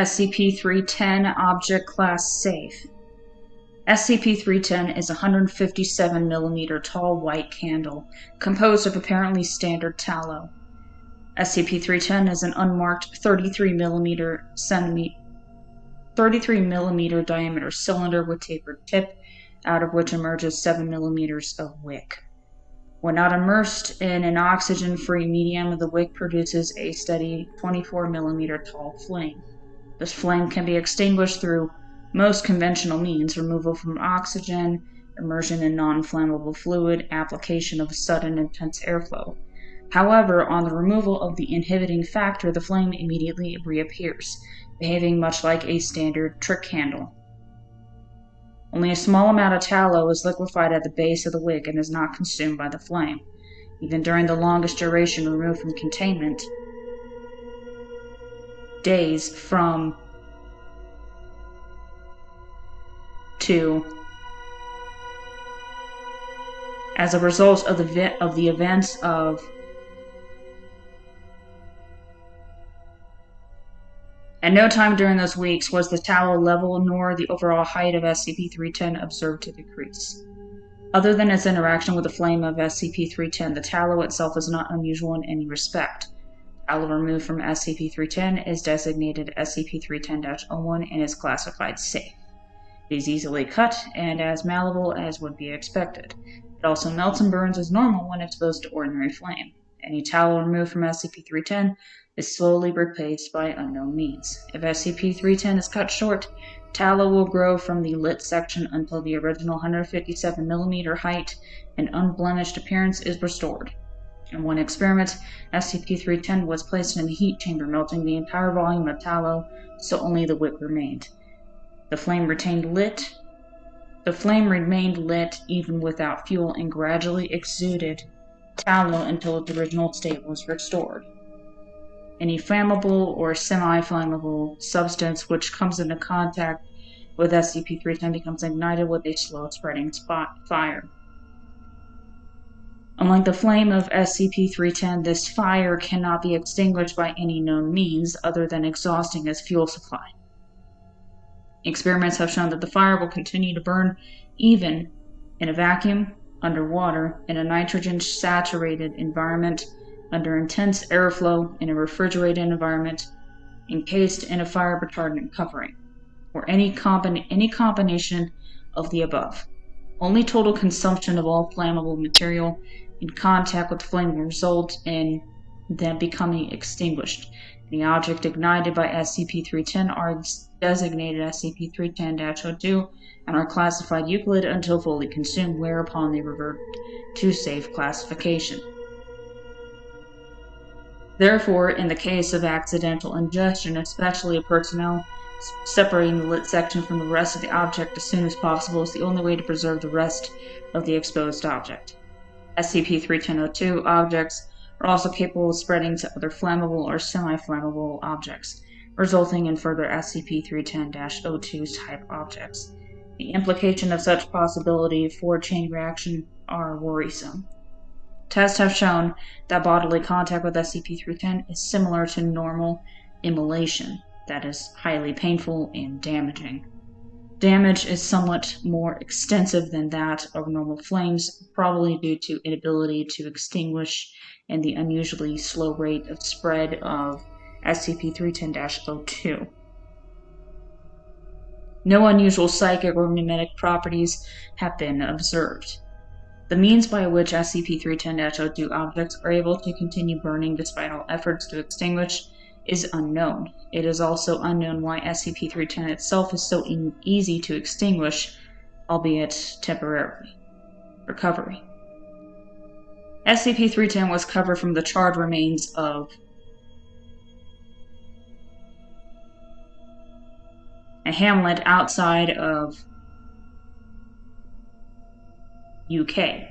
SCP-310 Object Class Safe. SCP-310 is a 157 mm tall white candle, composed of apparently standard tallow. SCP-310 is an unmarked 33 mm diameter cylinder with tapered tip, out of which emerges 7 mm of wick. When not immersed in an oxygen-free medium, the wick produces a steady 24 mm tall flame. This flame can be extinguished through most conventional means: removal from oxygen, immersion in non-flammable fluid, application of sudden intense airflow. However, on the removal of the inhibiting factor, the flame immediately reappears, behaving much like a standard trick candle. Only a small amount of tallow is liquefied at the base of the wick and is not consumed by the flame. Even during the longest duration removed from containment, days from 2, as a result of the events of At no time during those weeks was the tallow level nor the overall height of SCP-310 observed to decrease. Other than its interaction with the flame of SCP-310, the tallow itself is not unusual in any respect. Tallow removed from SCP-310 is designated SCP-310-01 and is classified safe. It is easily cut and as malleable as would be expected. It also melts and burns as normal when exposed to ordinary flame. Any tallow removed from SCP-310 is slowly replaced by unknown means. If SCP-310 is cut short, tallow will grow from the lit section until the original 157 mm height and unblemished appearance is restored. In one experiment, SCP-310 was placed in a heat chamber, melting the entire volume of tallow, so only the wick remained. The flame remained lit even without fuel and gradually exuded tallow until its original state was restored. Any flammable or semi-flammable substance which comes into contact with SCP-310 becomes ignited with a slow-spreading fire. Unlike the flame of SCP-310, this fire cannot be extinguished by any known means other than exhausting its fuel supply. Experiments have shown that the fire will continue to burn even in a vacuum, underwater, in a nitrogen-saturated environment, under intense airflow, in a refrigerated environment, encased in a fire retardant covering, or any combination of the above. Only total consumption of all flammable material in contact with the flame will result in them becoming extinguished. Any object ignited by SCP-310 are designated SCP-310-02 and are classified Euclid until fully consumed, whereupon they revert to safe classification. Therefore, in the case of accidental ingestion, especially of personnel, separating the lit section from the rest of the object as soon as possible is the only way to preserve the rest of the exposed object. SCP-310-02 objects are also capable of spreading to other flammable or semi-flammable objects, resulting in further SCP-310-02 type objects. The implication of such possibility for chain reaction are worrisome. Tests have shown that bodily contact with SCP-310 is similar to normal immolation, that is, highly painful and damaging. Damage is somewhat more extensive than that of normal flames, probably due to inability to extinguish and the unusually slow rate of spread of SCP-310-02. No unusual psychic or mimetic properties have been observed. The means by which SCP-310-02 objects are able to continue burning despite all efforts to extinguish is unknown. It is also unknown why SCP-310 itself is so easy to extinguish, albeit temporarily. Recovery. SCP-310 was recovered from the charred remains of a hamlet outside of UK.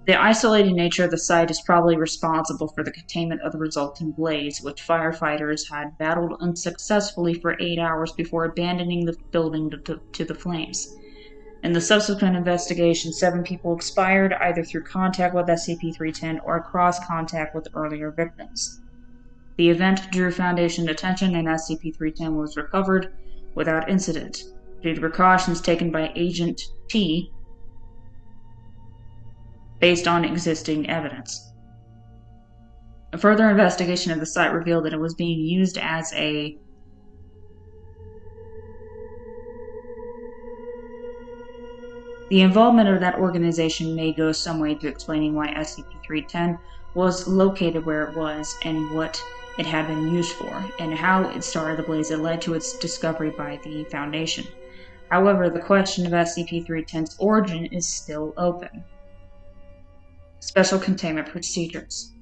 The isolated nature of the site is probably responsible for the containment of the resulting blaze, which firefighters had battled unsuccessfully for 8 hours before abandoning the building to the flames. In the subsequent investigation, 7 people expired either through contact with SCP-310 or across contact with earlier victims. The event drew Foundation attention and SCP-310 was recovered without incident due to precautions taken by Agent T based on existing evidence. A further investigation of the site revealed that it was being used as a The involvement of that organization may go some way to explaining why SCP-310 was located where it was and what it had been used for, and how it started the blaze that led to its discovery by the Foundation. However, the question of SCP-310's origin is still open. Special Containment Procedures.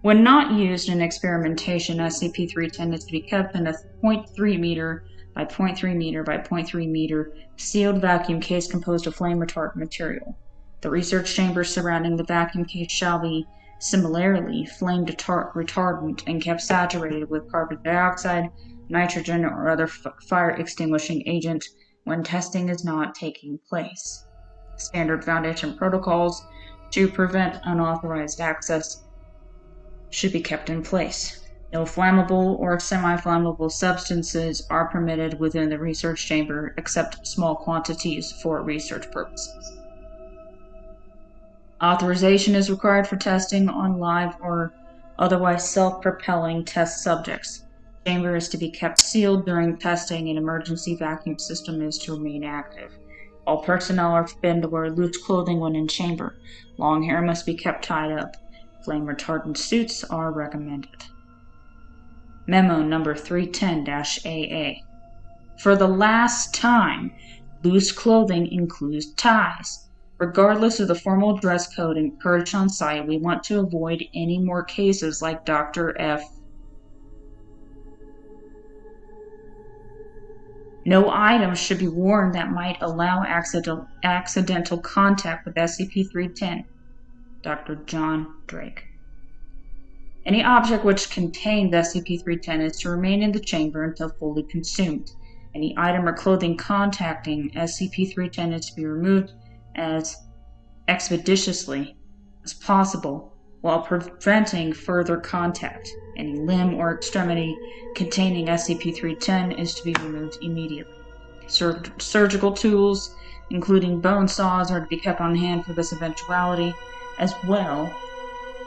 When not used in experimentation, SCP-310 is to be kept in a 0.3 meter by 0.3 meter by 0.3 meter sealed vacuum case composed of flame retardant material. The research chambers surrounding the vacuum case shall be similarly flame retardant and kept saturated with carbon dioxide, nitrogen, or other fire extinguishing agent when testing is not taking place. Standard Foundation protocols to prevent unauthorized access should be kept in place. No flammable or semi-flammable substances are permitted within the research chamber except small quantities for research purposes. Authorization is required for testing on live or otherwise self-propelling test subjects. The chamber is to be kept sealed during testing and emergency vacuum system is to remain active. All personnel are forbidden to wear loose clothing when in chamber. Long hair must be kept tied up. Flame retardant suits are recommended. Memo number 310-AA. For the last time, loose clothing includes ties. Regardless of the formal dress code encouraged on site, we want to avoid any more cases like Dr. F. No items should be worn that might allow accidental contact with SCP-310. Dr. John Drake. Any object which contains SCP-310 is to remain in the chamber until fully consumed. Any item or clothing contacting SCP-310 is to be removed as expeditiously as possible while preventing further contact. Any limb or extremity containing SCP-310 is to be removed immediately. Surgical tools, including bone saws, are to be kept on hand for this eventuality, as well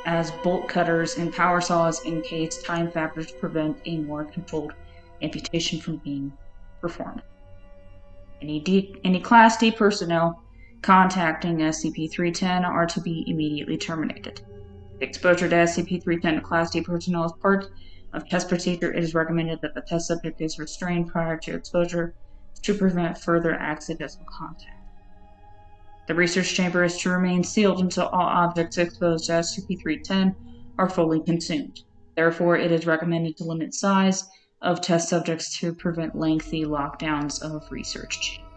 as bolt cutters and power saws in case time factors prevent a more controlled amputation from being performed. Any Class D personnel contacting SCP-310 are to be immediately terminated. If exposure to SCP-310 to Class D personnel is part of test procedure, it is recommended that the test subject is restrained prior to exposure to prevent further accidental contact. The research chamber is to remain sealed until all objects exposed to SCP-310 are fully consumed. Therefore, it is recommended to limit size of test subjects to prevent lengthy lockdowns of research chambers.